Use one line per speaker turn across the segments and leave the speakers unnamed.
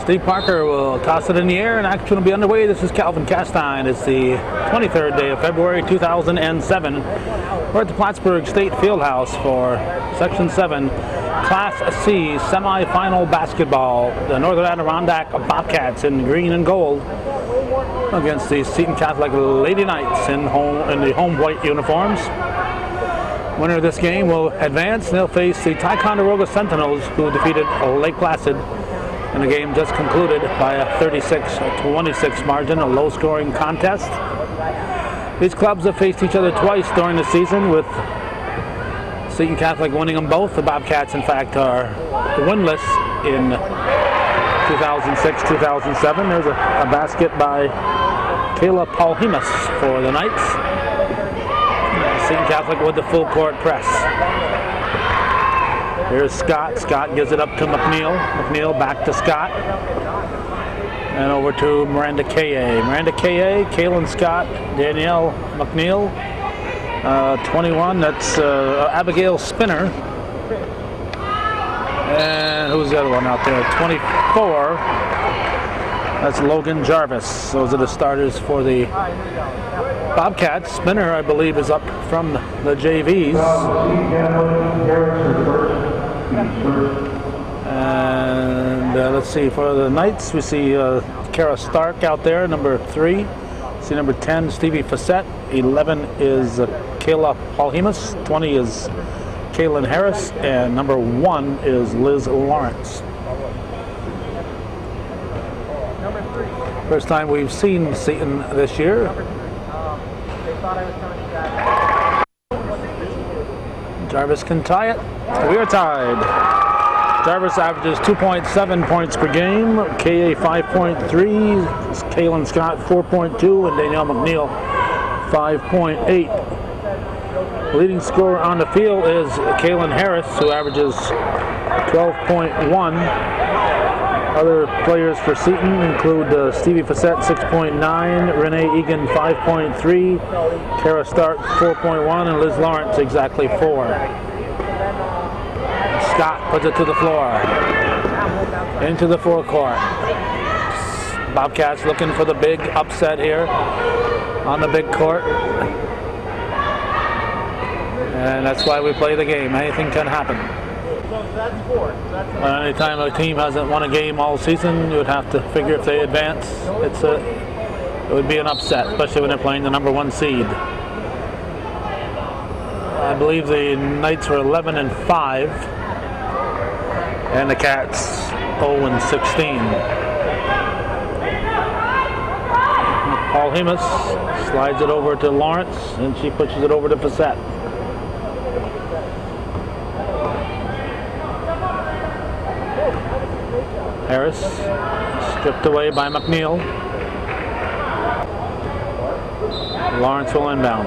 Steve Parker will toss it in the air and action will be underway. This is Calvin Castine. It's the 23rd day of February 2007. We're at the Plattsburgh State Fieldhouse for Section 7 Class C semifinal basketball. The Northern Adirondack Bobcats in green and gold against the Seton Catholic Lady Knights in the home white uniforms. Winner of this game will advance and they'll face the Ticonderoga Sentinels, who defeated Lake Placid in a game just concluded by a 36-26 margin, a low-scoring contest. These clubs have faced each other twice during the season, with Seton Catholic winning them both. The Bobcats, in fact, are winless in 2006-2007. There's a basket by Kayla Paulhemus for the Knights. Seton Catholic with the full court press. Here's Scott. Scott gives it up to McNeil. McNeil back to Scott. And over to Miranda Kaye. Miranda Kaye, Kaylin Scott, Danielle McNeil. 21, that's Abigail Spinner. And who's the other one out there? 24, that's Logan Jarvis. Those are the starters for the Bobcats. Spinner, I believe, is up from the JVs. And let's see, for the Knights, we see Kara Stark out there, number 3. See number 10, Stevie Facette. 11 is Kayla Paulhemus. 20 is Kaylin Harris. And number 1 is Liz Lawrence. First time we've seen Seton this year. Jarvis can tie it. We are tied. Jarvis averages 2.7 points per game. KA 5.3. Kaylin Scott 4.2. And Danielle McNeil 5.8. Leading scorer on the field is Kaylin Harris, who averages 12.1. Other players for Seton include Stevie Facette 6.9, Renee Egan 5.3, Kara Stark 4.1, and Liz Lawrence exactly 4. Scott puts it to the floor, into the forecourt. Bobcats looking for the big upset here on the big court. And that's why we play the game. Anything can happen. Anytime a team hasn't won a game all season, you would have to figure if they advance, it would be an upset, especially when they're playing the number 1 seed. I believe the Knights were 11-5, and the Cats 0-16. Paulhemus slides it over to Lawrence, and she pushes it over to Facette. Harris, stripped away by McNeil. Lawrence will inbound.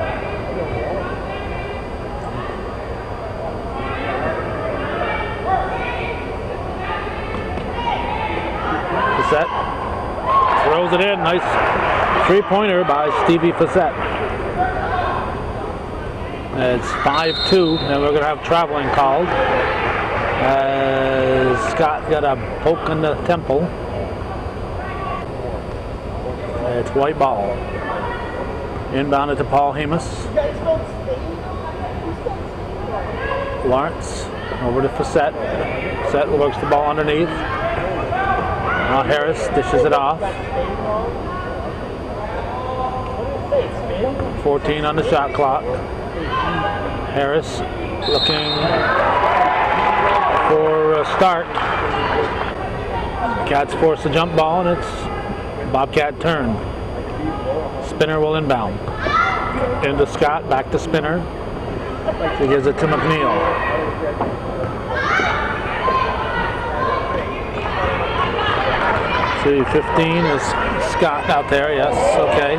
Facette throws it in. Nice three-pointer by Stevie Facette. It's 5-2, and we're going to have traveling called. Scott got a poke in the temple. It's white ball. Inbounded to Paulhemus. Lawrence over to Facette. Facette works the ball underneath. Now Harris dishes it off. 14 on the shot clock. Harris looking for a start. Cats force the jump ball, and it's Bobcat turn. Spinner will inbound. Into Scott, back to Spinner. She gives it to McNeil. See, 15 is Scott out there, yes, okay.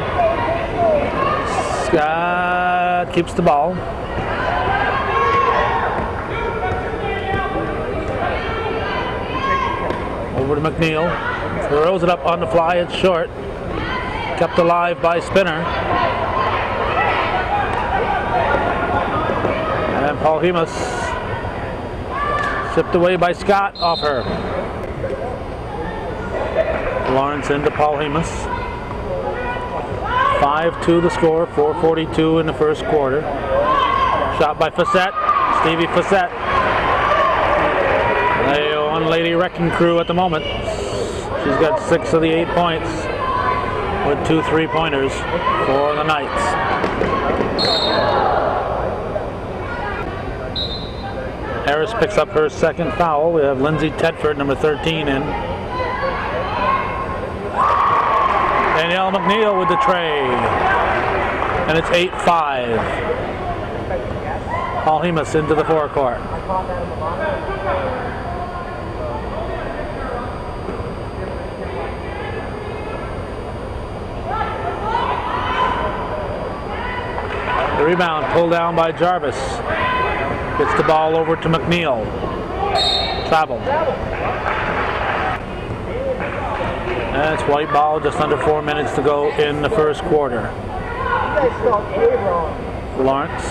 Scott keeps the ball. Over to McNeil. Throws it up on the fly. It's short. Kept alive by Spinner. And Paulhemus Sipped away by Scott off her. Lawrence into Paul Hemus. 5-2 the score, 4:42 in the first quarter. Shot by Facette, Stevie Facette. The one lady wrecking crew at the moment. She's got 6 of the 8 points with 2 3-pointers for the Knights. Harris picks up her second foul. We have Lindsay Tedford, number 13, in. Danielle McNeil with the tray. And it's 8-5. Paul Hemus into the forecourt. The rebound pulled down by Jarvis. Gets the ball over to McNeil. Traveled. That's white ball, just under 4 minutes to go in the first quarter. Lawrence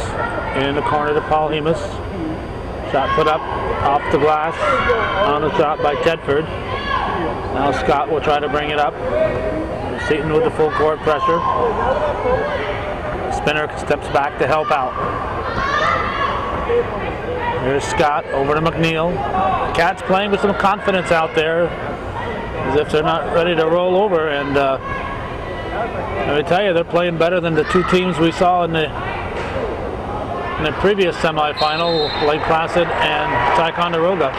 in the corner to Paul Hemus. Shot put up off the glass on the shot by Tedford. Now Scott will try to bring it up. Seton with the full court pressure. Spinner steps back to help out. Here's Scott over to McNeil. Cats playing with some confidence out there, as if they're not ready to roll over. And let me tell you, they're playing better than the 2 teams we saw in the previous semifinal, Lake Placid and Ticonderoga.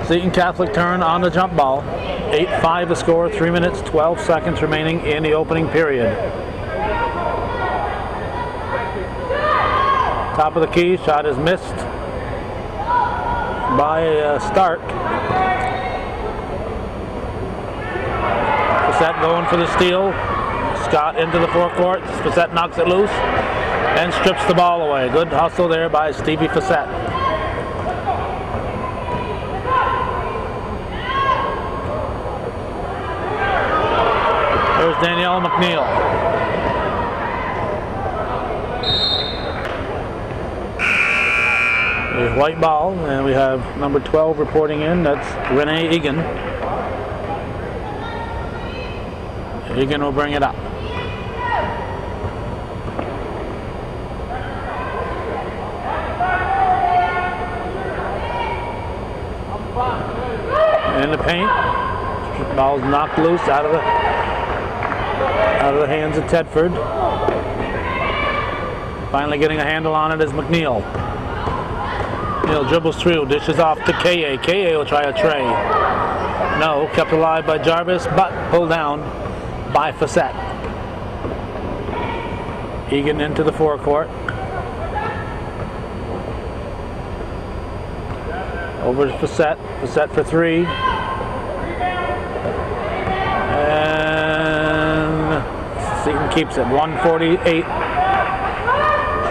Seton Catholic turn on the jump ball. 8-5 the score, 3 minutes, 12 seconds remaining in the opening period. Top of the key, shot is missed by Stark. Facette going for the steal. Scott into the forecourt. Facette knocks it loose and strips the ball away. Good hustle there by Stevie Facette. There's Danielle McNeil. A white ball, and we have number 12 reporting in. That's Renee Egan. Egan will bring it up. In the paint. Ball's knocked loose out of the hands of Tedford. Finally getting a handle on it is McNeil. McNeil dribbles through, dishes off to K.A. K.A. will try a tray. No, kept alive by Jarvis, but pulled down by Facette. Egan into the forecourt. Over to Facette. Facette for 3. And Seton keeps it. 148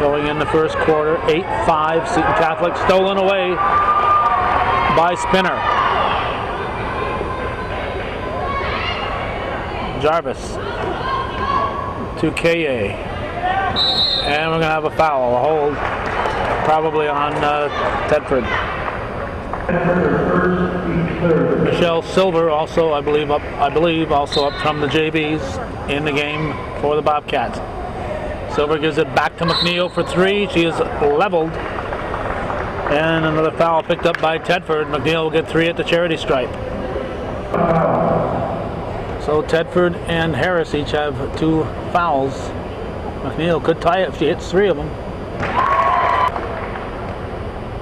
showing in the first quarter. 8-5. Seton Catholic stolen away by Spinner. Jarvis to K.A. And we're going to have a foul, a hold, probably on Tedford. Michelle Silver also, I believe, also up from the JVs in the game for the Bobcats. Silver gives it back to McNeil for 3. She is leveled. And another foul picked up by Tedford. McNeil will get 3 at the charity stripe. So Tedford and Harris each have 2 fouls. McNeil could tie it if she hits 3 of them.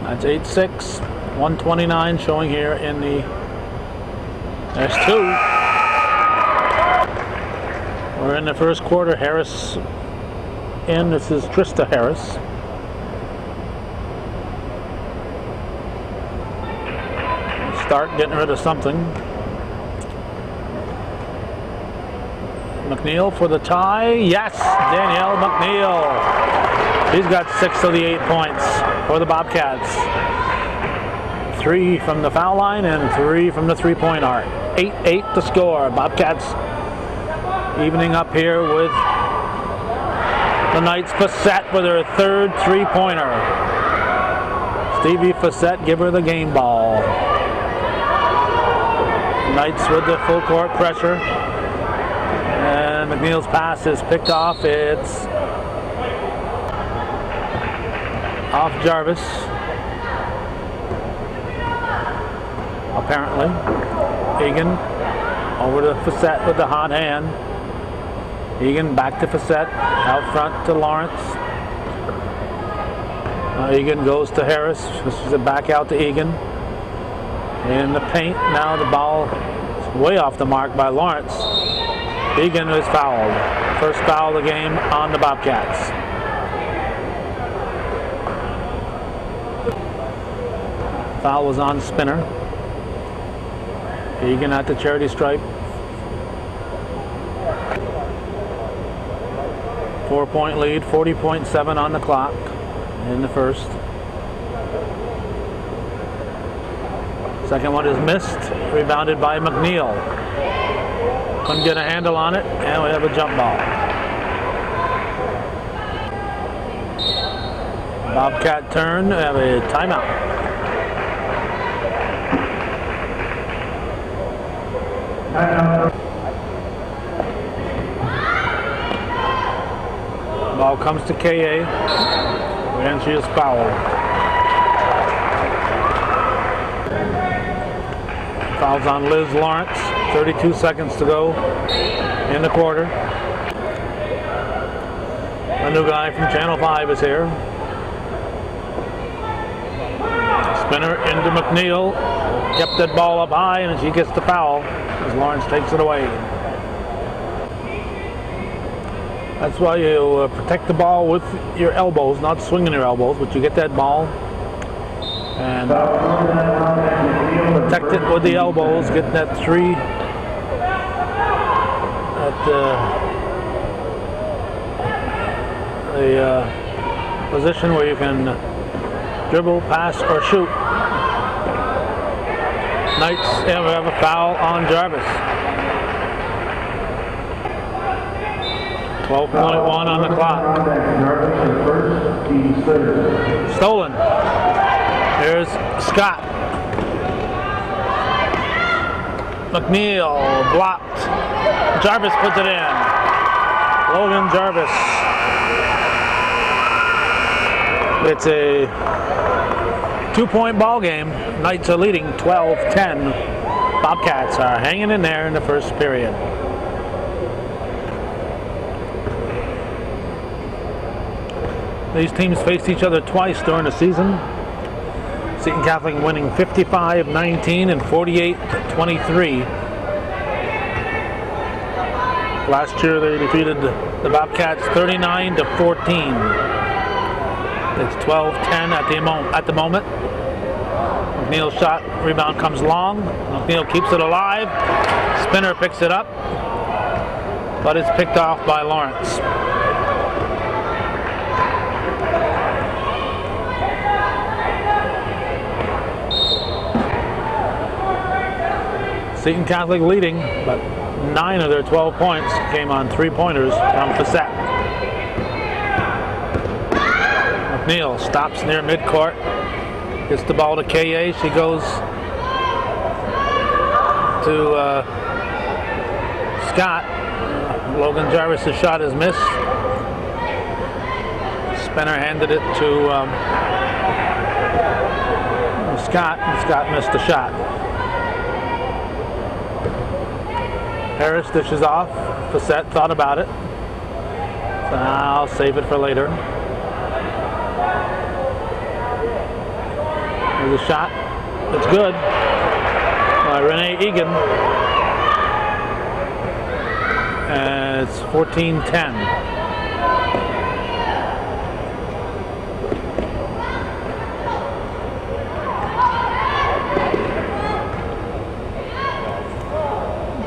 That's 8-6. 129 showing here in the... There's 2. We're in the first quarter. Harris in. This is Trista Harris. Stark getting rid of something. McNeil for the tie. Yes, Danielle McNeil. She's got 6 of the 8 points for the Bobcats. 3 from the foul line and 3 from the 3-point arc. 8-8 to score. Bobcats evening up here with the Knights. Facette with her 3rd 3-pointer. Stevie Facette give her the game ball. Knights with the full court pressure. And McNeil's pass is picked off. It's off Jarvis. Apparently. Egan over to Facette with the hot hand. Egan back to Facette. Out front to Lawrence. Egan goes to Harris. This is it back out to Egan. In the paint. Now the ball is way off the mark by Lawrence. Egan is fouled. First foul of the game on the Bobcats. Foul was on Spinner. Egan at the charity stripe. 4-point lead, 40.7 on the clock in the first. Second one is missed, rebounded by McNeil. Couldn't get a handle on it, and we have a jump ball. Bobcat turn, we have a timeout. Ball comes to KA, and she is fouled. Fouls on Liz Lawrence. 32 seconds to go in the quarter. A new guy from Channel 5 is here. Spinner into McNeil. Kept that ball up high, and she gets the foul as Lawrence takes it away. That's why you protect the ball with your elbows, not swinging your elbows, but you get that ball and protect it with the elbows, get that three at the position where you can dribble, pass, or shoot. Knights, and we have a foul on Jarvis. 12:21 on the clock. Stolen. There's Scott. McNeil blocked. Jarvis puts it in. Logan Jarvis. It's a 2-point ball game. Knights are leading 12-10. Bobcats are hanging in there in the first period. These teams faced each other twice during the season. Seton Catholic winning 55-19 and 48-23. Last year they defeated the Bobcats 39-14. It's 12-10 at the moment. McNeil's shot, rebound comes long. McNeil keeps it alive. Spinner picks it up, but it's picked off by Lawrence. Seton Catholic leading, but 9 of their 12 points came on 3-pointers from Facette. McNeil stops near midcourt, gets the ball to KA. She goes to Scott. Logan Jarvis' shot is missed. Spinner handed it to Scott, and Scott missed the shot. Harris dishes off. Facette thought about it. So I'll save it for later. There's a shot. It's good. By Renee Egan. And it's 14-10.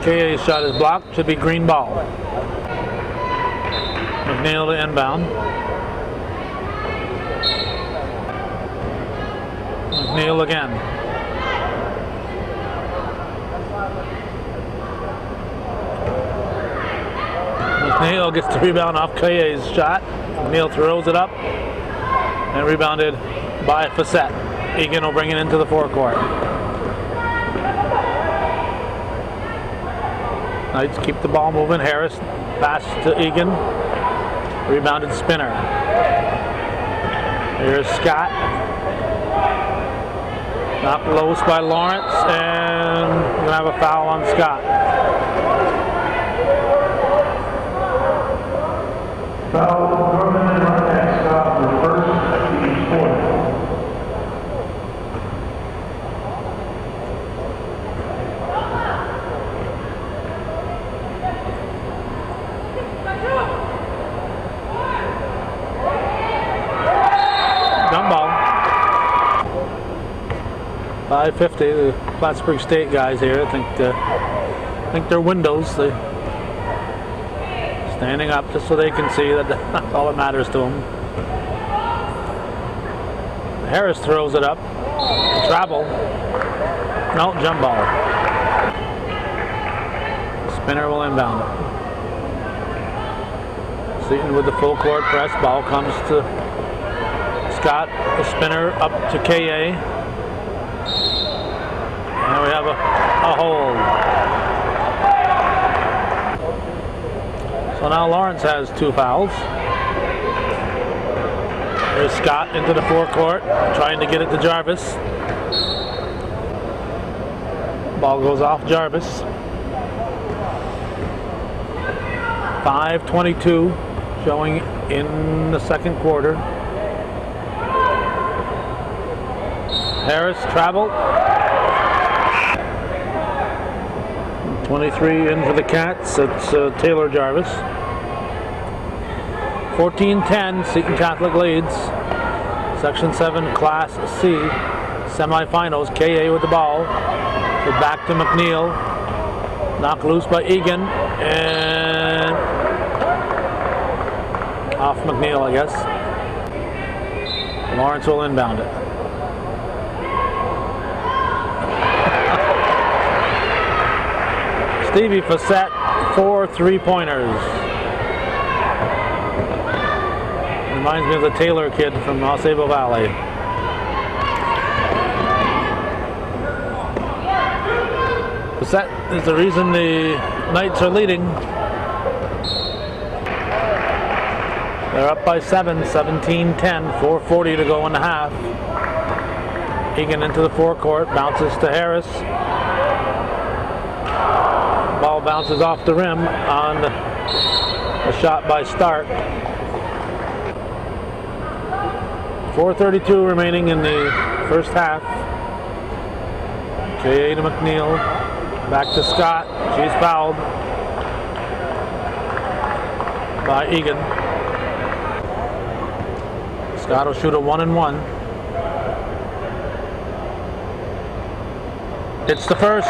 KA's shot is blocked, should be green ball. McNeil to inbound. McNeil again. McNeil gets the rebound off KA's shot. McNeil throws it up and rebounded by Facette. Egan will bring it into the forecourt. Knights keep the ball moving. Harris pass to Egan. Rebounded Spinner. Here's Scott. Knocked loose by Lawrence, and we're going to have a foul on Scott.
Foul, Norman and Marquette Scott, the first team scored.
Gun ball. 5:50. The Plattsburgh State guys here. I think they're windows. They standing up just so they can see that that's all that matters to them. Harris throws it up. Travel. No, jump ball. Spinner will inbound it. Seton with the full court press. Ball comes to Scott. The Spinner up to KA. And we have a hold. So now Lawrence has 2 fouls. There's Scott into the forecourt, trying to get it to Jarvis. Ball goes off Jarvis. 5:22 showing in the second quarter. Harris travel. 23 in for the Cats. It's Taylor Jarvis. 14-10, Seton Catholic leads. Section 7 Class C semifinals. KA with the ball. But back to McNeil. Knocked loose by Egan. And off McNeil, I guess. Lawrence will inbound it. Stevie Facette, 4 3-pointers. Reminds me of the Taylor kid from Osceola Valley. Facette is the reason the Knights are leading. They're up by 7, 17-10, 4:40 to go in the half. Egan into the forecourt, bounces to Harris. Ball bounces off the rim on a shot by Stark. 4:32 remaining in the first half. KA to McNeil. Back to Scott. She's fouled by Egan. Scott will shoot a 1-and-1. It's the first.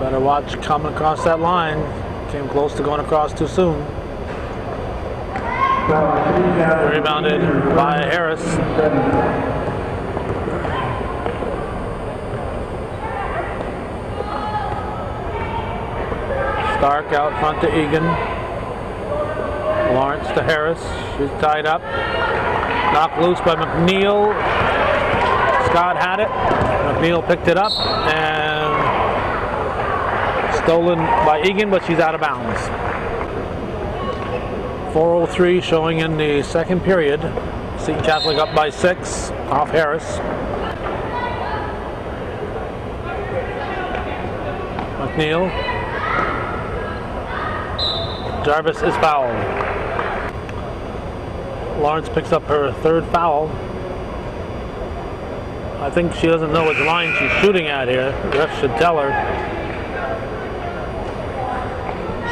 Better watch coming across that line. Came close to going across too soon. Rebounded by Harris. Stark out front to Egan. Lawrence to Harris. She's tied up. Knocked loose by McNeil. Scott had it. McNeil picked it up and stolen by Egan, but she's out of bounds. 4:03 showing in the second period. Seton Catholic up by 6 off Harris. McNeil. Jarvis is fouled. Lawrence picks up her 3rd foul. I think she doesn't know which line she's shooting at here. The ref should tell her.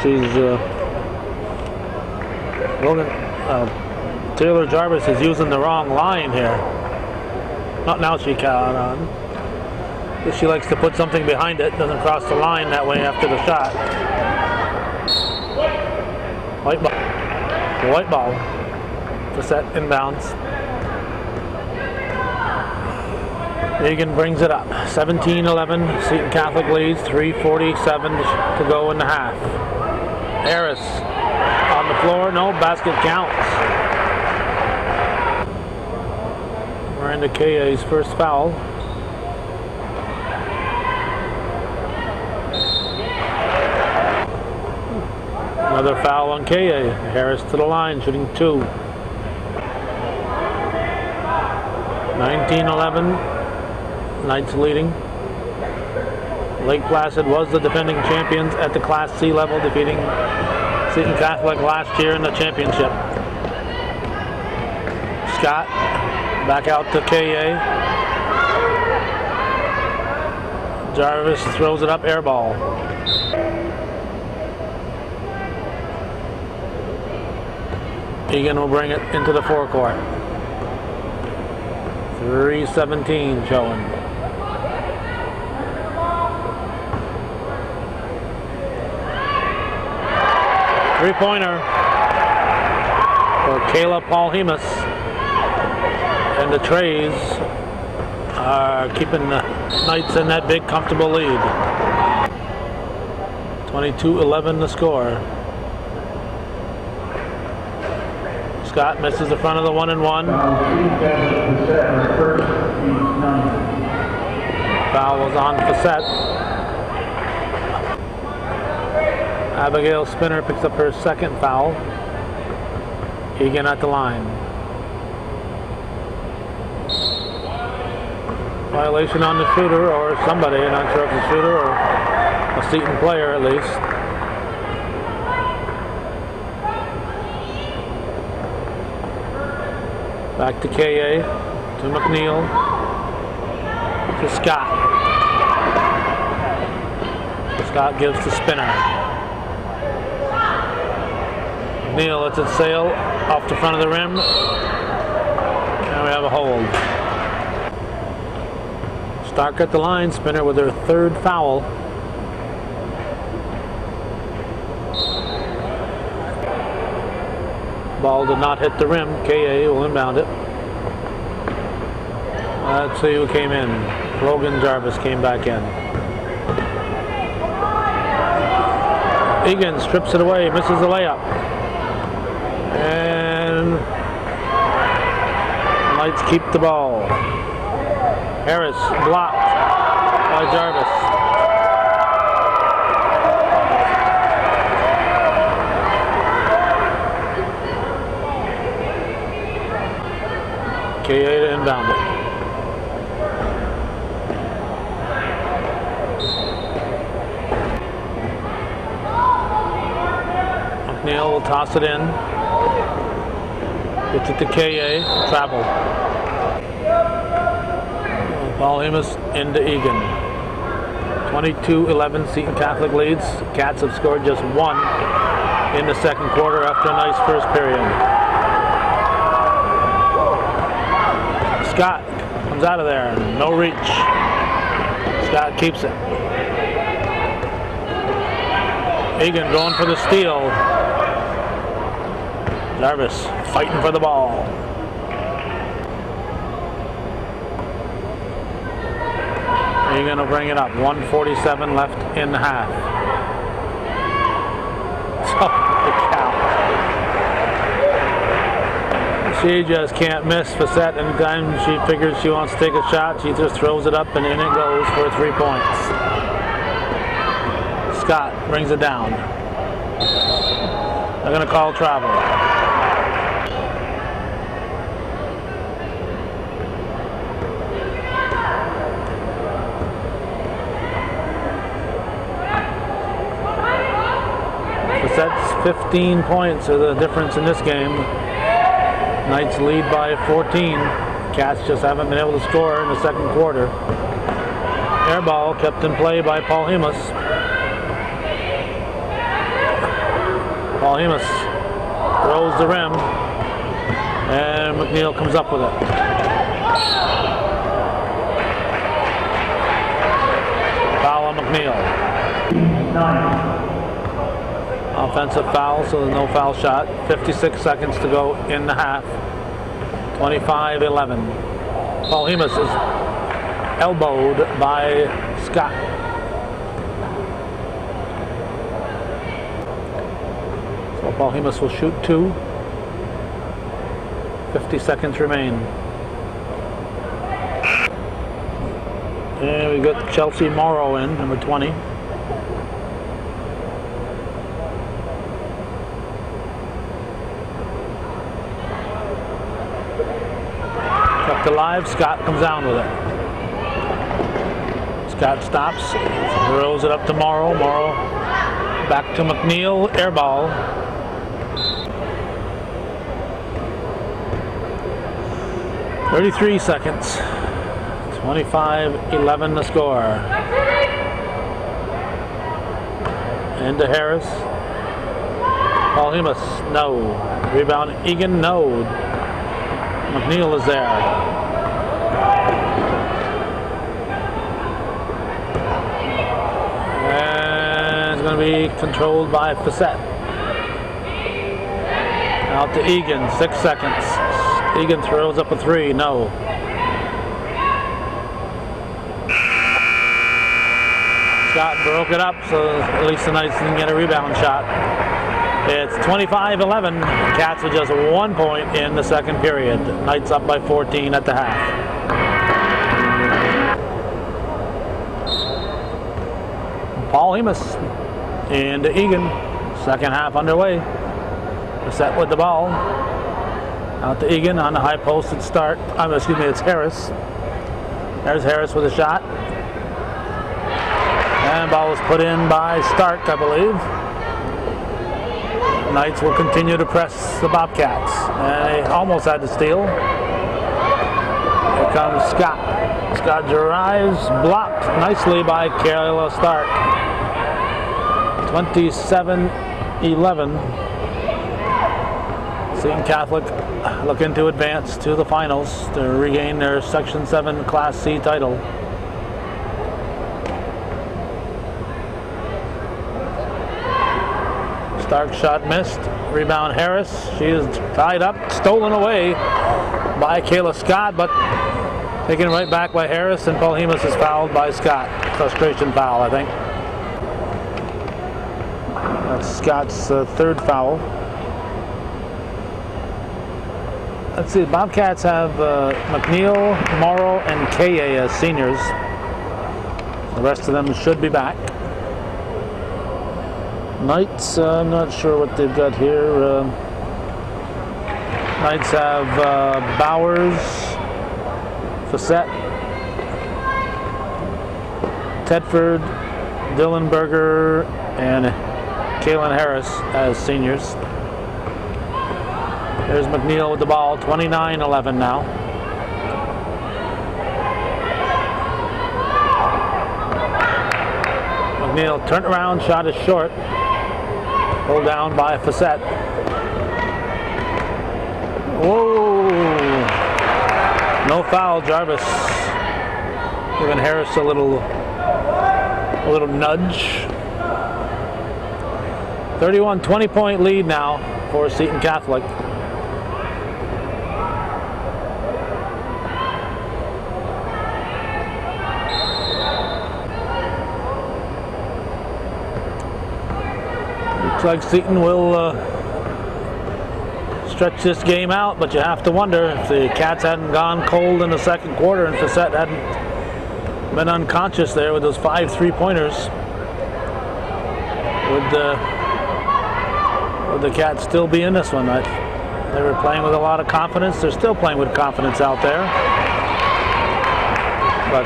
She's Taylor Jarvis is using the wrong line here. Not now she caught on. She likes to put something behind it, doesn't cross the line that way after the shot. White ball. White ball. Facette inbounds. Egan brings it up. 17-11. Seton Catholic leads. 3:47 to go in the half. Harris on the floor. No, basket counts. We're into KA's first foul. Another foul on KA. Harris to the line, shooting 2. 19-11. Knights leading. Lake Placid was the defending champions at the Class C level, defeating Seton Catholic last year in the championship. Scott back out to KA. Jarvis throws it up, air ball. Egan will bring it into the forecourt. 3:17 showing. Three-pointer for Kayla Paul-Hemus. And the Trays are keeping the Knights in that big, comfortable lead. 22-11 the score. Scott misses the front of the 1-and-1. Foul was on Facette. Abigail Spinner picks up her second foul. Egan at the line. Violation on the shooter, or somebody, not sure if it's a shooter or a Seton player at least. Back to KA, to McNeil, to Scott. Scott gives to Spinner. McNeil lets it sail off the front of the rim. And we have a hold. Stark at the line, Spinner with her third foul. Ball did not hit the rim. KA will inbound it. Let's see who came in. Logan Jarvis came back in. Egan strips it away, misses the layup. And the Knights keep the ball. Harris blocked by Jarvis. KA to inbound it. McNeil will toss it in. Gets it to KA. Travel. Paul-Hemus into Egan. 22-11 Seton Catholic leads. Cats have scored just 1 in the second quarter after a nice first period. Scott comes out of there. No reach. Scott keeps it. Egan going for the steal. Jarvis fighting for the ball. Egan will bring it up. 1:47 left in the half. Holy cow. She just can't miss Facette. Anytime she figures she wants to take a shot, she just throws it up and in it goes for 3 points. Scott brings it down. They're going to call travel. Facette's 15 points are the difference in this game. Knights lead by 14. Cats just haven't been able to score in the second quarter. Air ball kept in play by Paul-Hemus. Paul-Hemus throws the rim, and McNeil comes up with it. Foul on McNeil. 9. Offensive foul, so there's no foul shot. 56 seconds to go in the half. 25-11. Paul-Hemus is elbowed by Scott. So Paul-Hemus will shoot 2. 50 seconds remain. And we got Chelsea Morrow in, number 20. Kept alive. Scott comes down with it. Scott stops, throws it up to Morrow. Morrow back to McNeil. Air ball. .33 seconds. 25-11 the score. Into Harris. Paul Hemus, no. Rebound Egan, no. McNeil is there. And it's going to be controlled by Facette. Out to Egan, 6 seconds. Egan throws up a three, no. Scott broke it up, so at least the Knights didn't get a rebound shot. It's 25-11. Cats with just 1 point in the second period. Knights up by 14 at the half. Paul Hemus into Egan. Second half underway. Set with the ball. Out to Egan on the high post at start. Excuse me, it's Harris. There's Harris with a shot. And ball was put in by Stark, I believe. Knights will continue to press the Bobcats. And they almost had to steal. Here comes Scott. Scott drives, blocked nicely by Kayla Stark. 27-11. Seton Catholic looking to advance to the finals to regain their Section VII Class C title. Stark shot missed. Rebound Harris. She is tied up, stolen away by Kayla Scott, but taken right back by Harris, and Paul Hemus is fouled by Scott. Frustration foul, I think. That's Scott's third foul. Let's see, Bobcats have McNeil, Morrow, and Kaye as seniors. The rest of them should be back. Knights, I'm not sure what they've got here. Knights have Bowers, Facette, Tedford, Dillenberger, and Kaylin Harris as seniors. There's McNeil with the ball, 29-11 now. McNeil turned around, shot is short. Pulled down by Facette. Whoa! No foul, Jarvis. Giving Harris a little nudge. 31, 20-point lead now for Seton Catholic. Looks like Seton will stretch this game out, but you have to wonder if the Cats hadn't gone cold in the second quarter and Facette hadn't been unconscious there with those 5 3-pointers. Would the Cats still be in this one? They were playing with a lot of confidence. They're still playing with confidence out there. But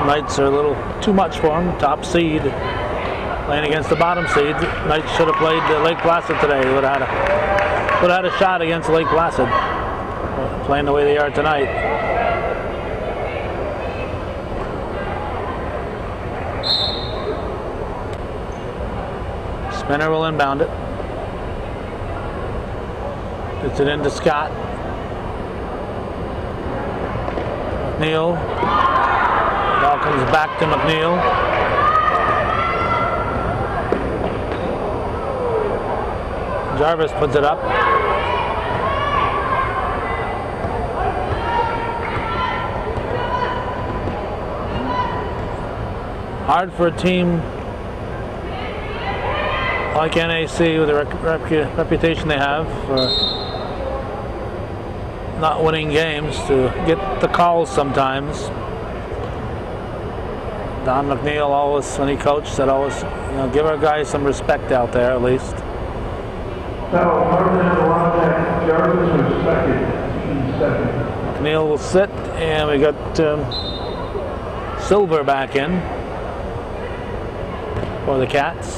Knights are a little too much for them. Top seed. Playing against the bottom seed. Knights should have played Lake Placid today. Would have had a shot against Lake Placid. Playing the way they are tonight. Spinner will inbound it. Gets it into Scott. McNeil. Ball comes back to McNeil. Jarvis puts it up. Hard for a team like NAC with the reputation they have for not winning games to get the calls sometimes. Don McNeil always, when he coached, said always, give our guys some respect out there at least.
Jarvis was second, second.
McNeil will sit, and we got Silver back in for the Cats.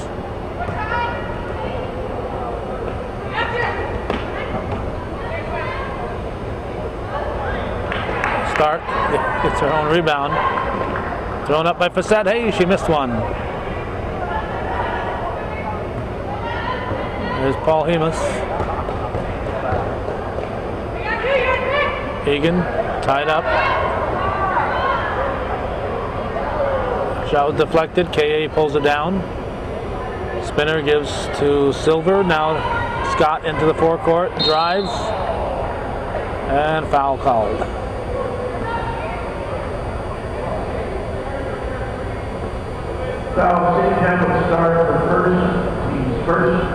Stark gets her own rebound. Thrown up by Facette. Hey, she missed one. There's Paul Hemus. Egan tied up. Shot was deflected. KA pulls it down. Spinner gives to Silver. Now Scott into the forecourt. Drives. And foul called.
Foul, St. Catholic start for first, team's first.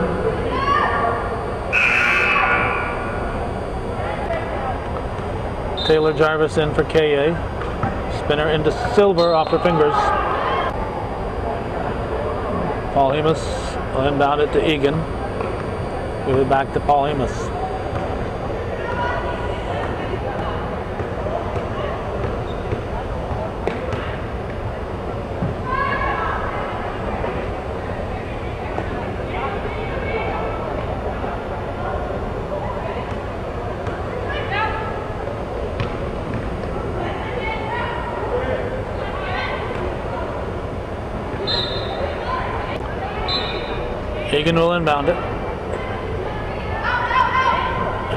Taylor Jarvis in for KA. Spinner into Silver off her fingers. Paul Hemus will inbound it to Egan. Give it back to Paul Hemus. Egan will inbound it.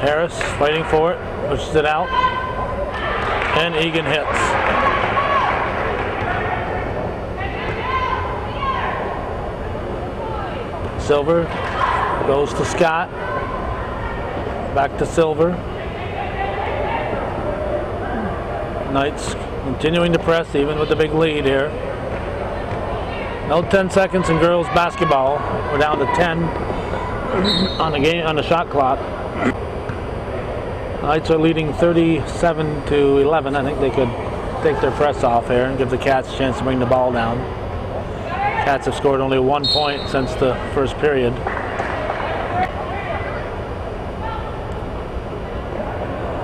Harris fighting for it, pushes it out, and Egan hits. Silver goes to Scott, back to Silver. Knights continuing to press even with the big lead here. No 10 seconds in girls basketball. We're down to 10 on the shot clock. Knights are leading 37-11. I think they could take their press off here and give the Cats a chance to bring the ball down. Cats have scored only 1 point since the first period.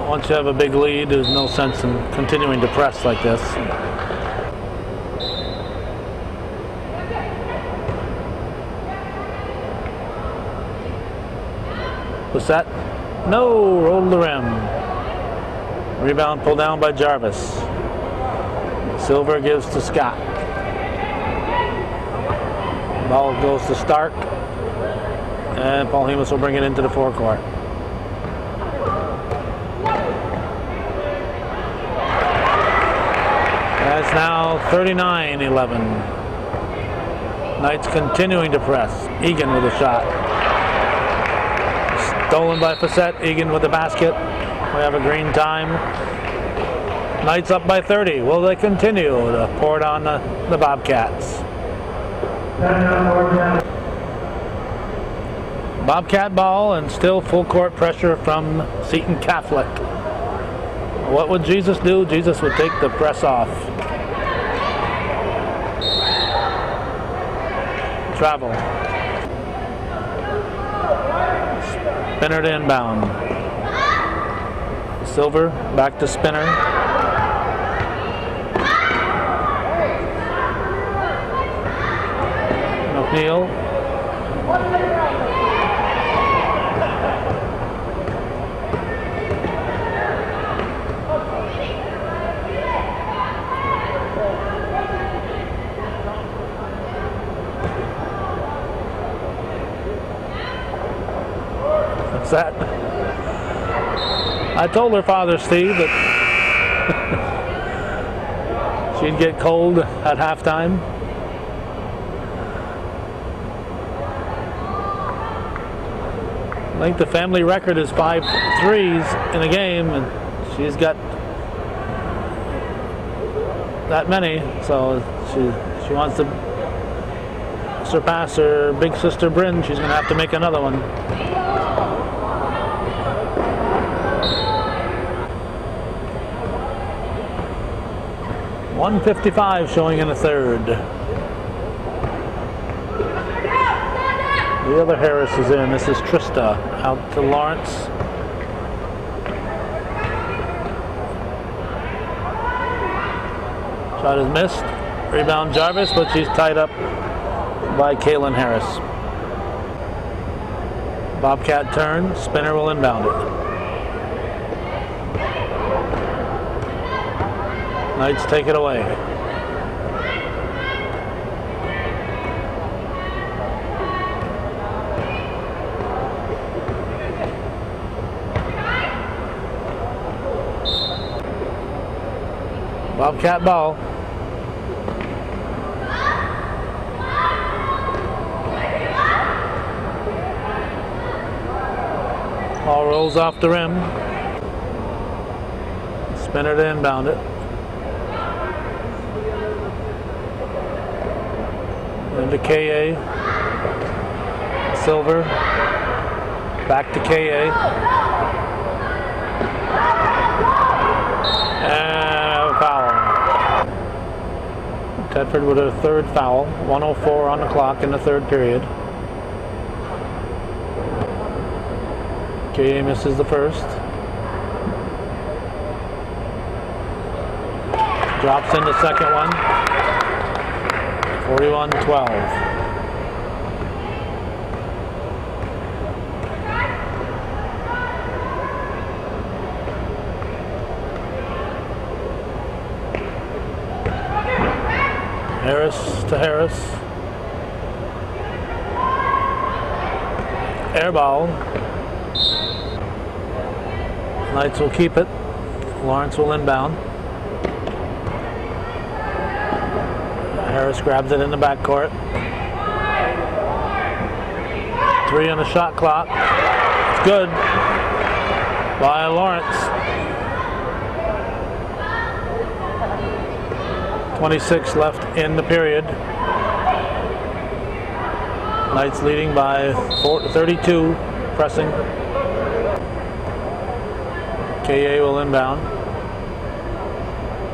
Once you have a big lead, there's no sense in continuing to press like this. That? No, rolled the rim. Rebound pulled down by Jarvis. Silver gives to Scott. Ball goes to Stark. And Paul Hemus will bring it into the forecourt. That's now 39-11. Knights continuing to press. Egan with a shot. Stolen by Facette. Egan with the basket. We have a green time. Knights up by 30. Will they continue to pour it on the Bobcats? Bobcat ball and still full court pressure from Seton Catholic. What would Jesus do? Jesus would take the press off. Travel. Spinner to inbound. Silver back to Spinner. McNeil. What's that? I told her father, Steve, that she'd get cold at halftime. I think the family record is 5 threes in a game, and she's got that many, so she wants to surpass her big sister Bryn. She's going to have to make another one. .155 showing in the third. The other Harris is in. This is Trista. Out to Lawrence. Shot is missed. Rebound Jarvis, but she's tied up by Kaylin Harris. Bobcat turn, spinner will inbound it. Knights take it away. Bobcat ball. Ball rolls off the rim. Spinner to inbound it. Into KA. Silver. Back to KA. And a foul. Tedford with a third foul. 1:04 on the clock in the third period. KA misses the first. Drops in the second one. 41-12. Harris to Harris. Air ball. Knights will keep it. Lawrence will inbound. Harris grabs it in the backcourt. 3 on the shot clock. It's good by Lawrence. 26 left in the period. Knights leading by 32, pressing. KA will inbound.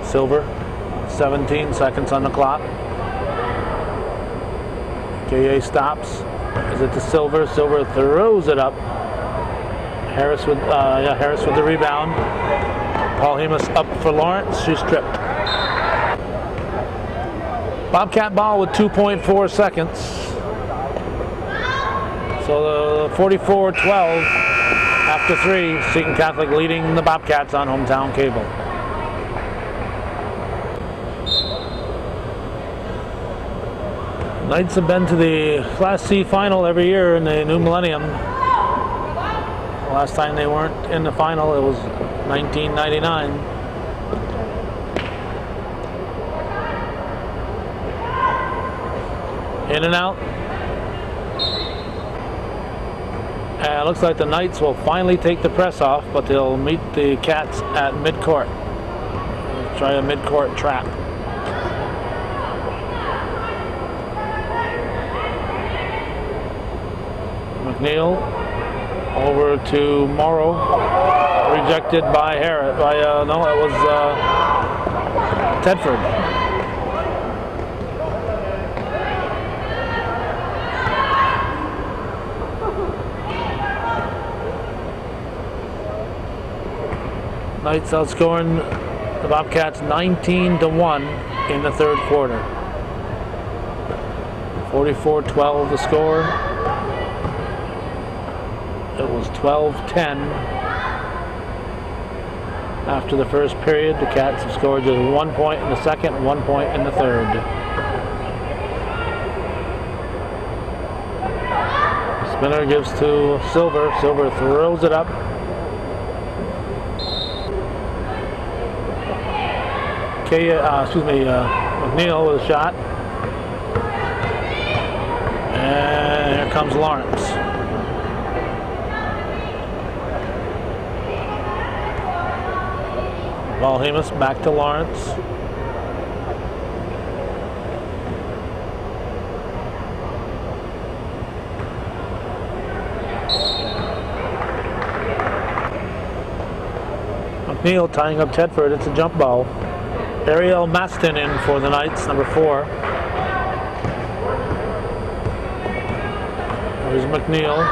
Silver, 17 seconds on the clock. KA stops. Is it to Silver? Silver throws it up. Harris with the rebound. Paul Hemus up for Lawrence. She's stripped. Bobcat ball with 2.4 seconds. So the 44-12 after 3. Seton Catholic leading the Bobcats on hometown cable. Knights have been to the Class C final every year in the new millennium. The last time they weren't in the final, it was 1999. In and out. And it looks like the Knights will finally take the press off, but they'll meet the Cats at midcourt. Try a midcourt trap. McNeil over to Morrow, rejected by Harris. No, it was Tedford. Knights outscoring the Bobcats 19-1 in the third quarter. 44-12 the score. It was 12-10 after the first period. The Cats have scored just 1 point in the second, 1 point in the third. Spinner gives to Silver. Silver throws it up. McNeil with a shot. And here comes Lawrence. Paul Hemus back to Lawrence. McNeil tying up Tedford. It's a jump ball. Ariel Maston in for the Knights, number 4. There's McNeil.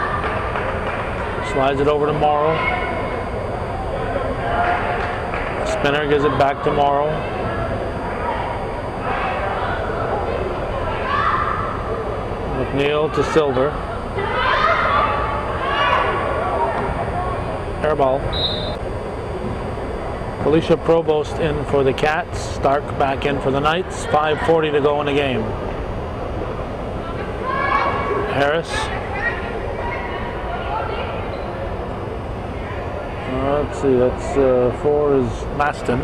Slides it over to Morrow. Spinner gives it back to Morrow. McNeil to Silver. Air ball. Felicia Provost in for the Cats. Stark back in for the Knights. 5:40 to go in the game. Harris. Let's see, that's 4 is Maston.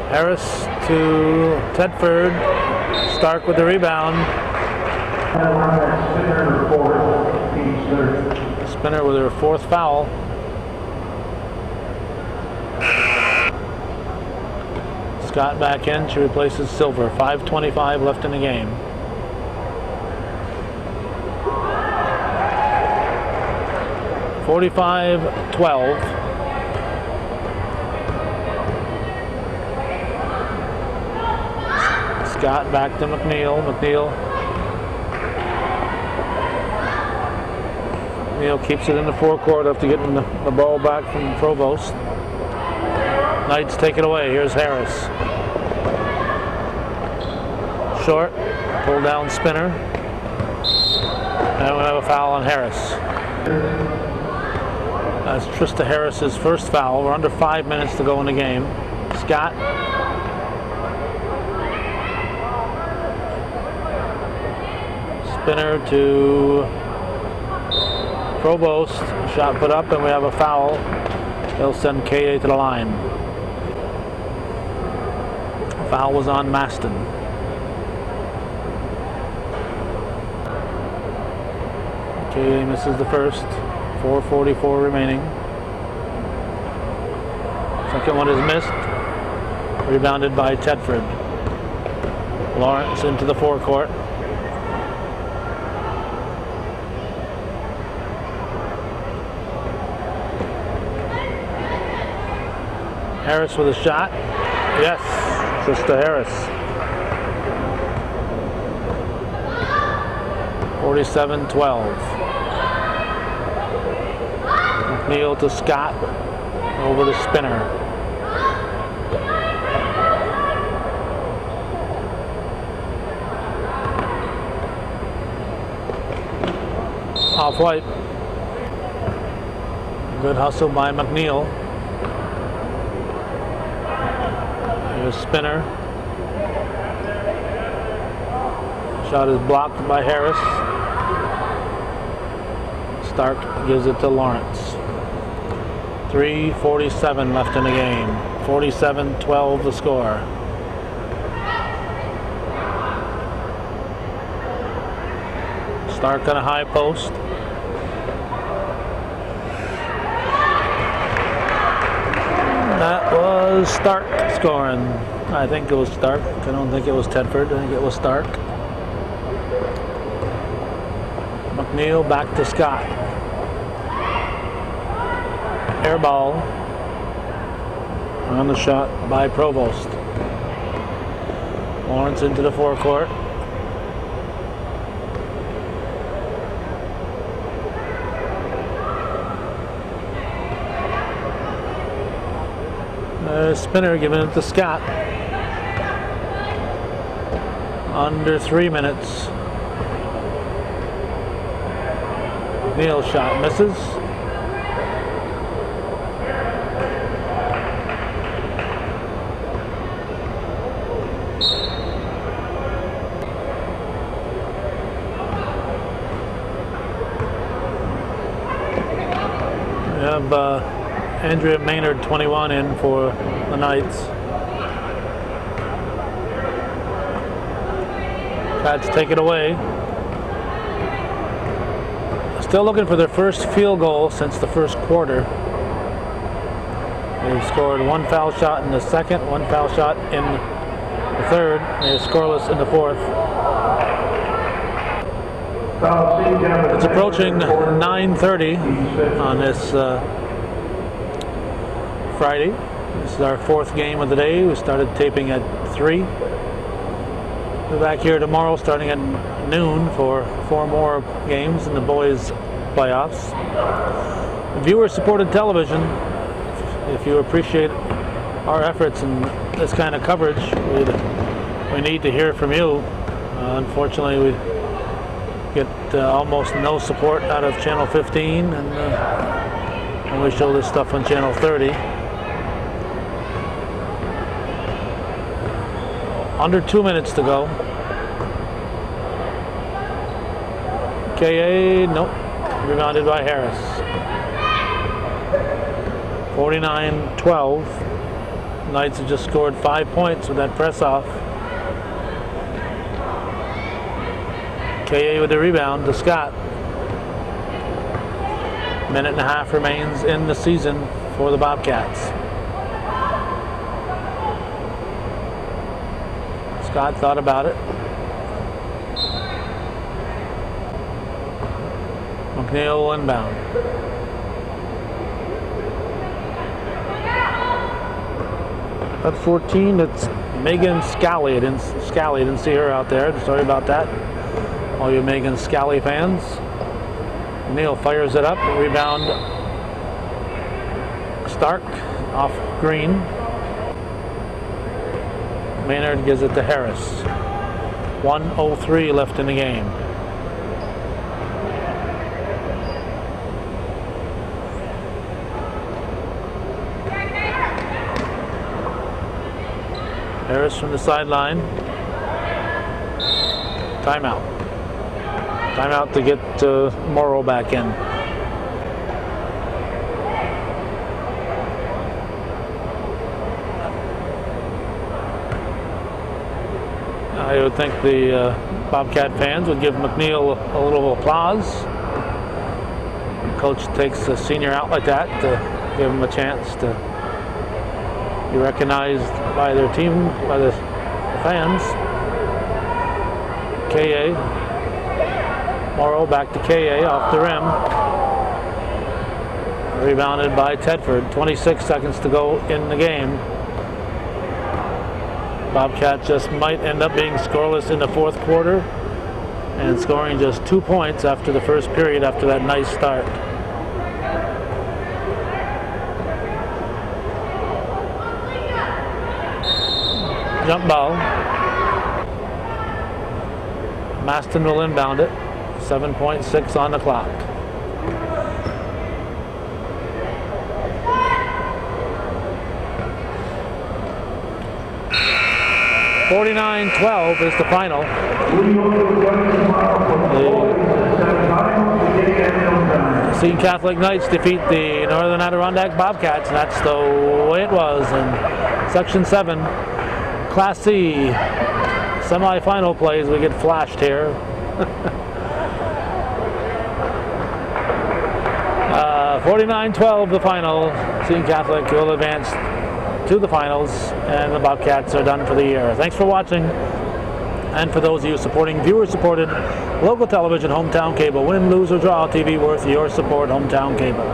Harris to Tedford. Stark with the rebound. Spinner with her 4th foul. Scott back in. She replaces Silver. 5:25 left in the game. (45-12). Scott back to McNeil. McNeil keeps it in the forecourt after getting the ball back from Provost. Knights take it away. Here's Harris. Short. Pull down Spinner. And we have a foul on Harris. That's Trista Harris's 1st foul. We're under 5 minutes to go in the game. Scott. Spinner to Provost. Shot put up, and we have a foul. They'll send KA to the line. Foul was on Maston. KA misses the first. 4:44 remaining. Second one is missed. Rebounded by Tedford. Lawrence into the forecourt. Harris with a shot. Yes, Trista Harris. 47-12. McNeil to Scott. Over to Spinner. Off white. Good hustle by McNeil. Here's Spinner. Shot is blocked by Harris. Stark gives it to Lawrence. 3:47 left in the game. 47-12 the score. Stark on a high post. That was Stark scoring. I think it was Stark. I don't think it was Tedford. I think it was Stark. McNeil back to Scott. Air ball. On the shot by Provost. Lawrence into the forecourt. Spinner giving it to Scott. Under 3 minutes. Neal shot misses. We have Andrea Maynard, 21, in for the Knights. Cats take it away. Still looking for their first field goal since the first quarter. They've scored one foul shot in the second, one foul shot in the third. They're scoreless in the fourth. It's approaching 9:30 on this Friday. This is our fourth game of the day. We started taping at 3. We're back here tomorrow starting at noon for 4 more games in the boys' playoffs. Viewer-supported television. If you appreciate our efforts in this kind of coverage, we need to hear from you. Unfortunately, Get almost no support out of channel 15, and when we show this stuff on channel 30. Under 2 minutes to go. KA, nope, rebounded by Harris. 49-12. Knights have just scored 5 points with that press off. KA with the rebound to Scott. Minute and a half remains in the season for the Bobcats. Scott thought about it. McNeil will inbound. At 14, it's Megan Scally. I didn't see her out there. Sorry about that, all you Megan Scally fans. Neal fires it up. Rebound. Stark off Green. Maynard gives it to Harris. 1:03 left in the game. Harris from the sideline. Timeout. Timeout to get Morrow back in. I would think the Bobcat fans would give McNeil a little applause. Coach takes a senior out like that to give him a chance to be recognized by their team, by the fans. KA. Morrow back to KA off the rim. Rebounded by Tedford. 26 seconds to go in the game. Bobcat just might end up being scoreless in the fourth quarter and scoring just 2 points after the first period after that nice start. Jump ball. Maston will inbound it. 7.6 on the clock. (49-12) is the final. The Seton Catholic Knights defeat the Northern Adirondack Bobcats, and that's the way it was in Section 7 Class C semi-final plays. We get flashed here. 49-12 the final. Seton Catholic will advance to the finals, and the Bobcats are done for the year. Thanks for watching, and for those of you supporting viewer-supported local television, Hometown Cable. Win, lose, or draw, TV worth your support, Hometown Cable.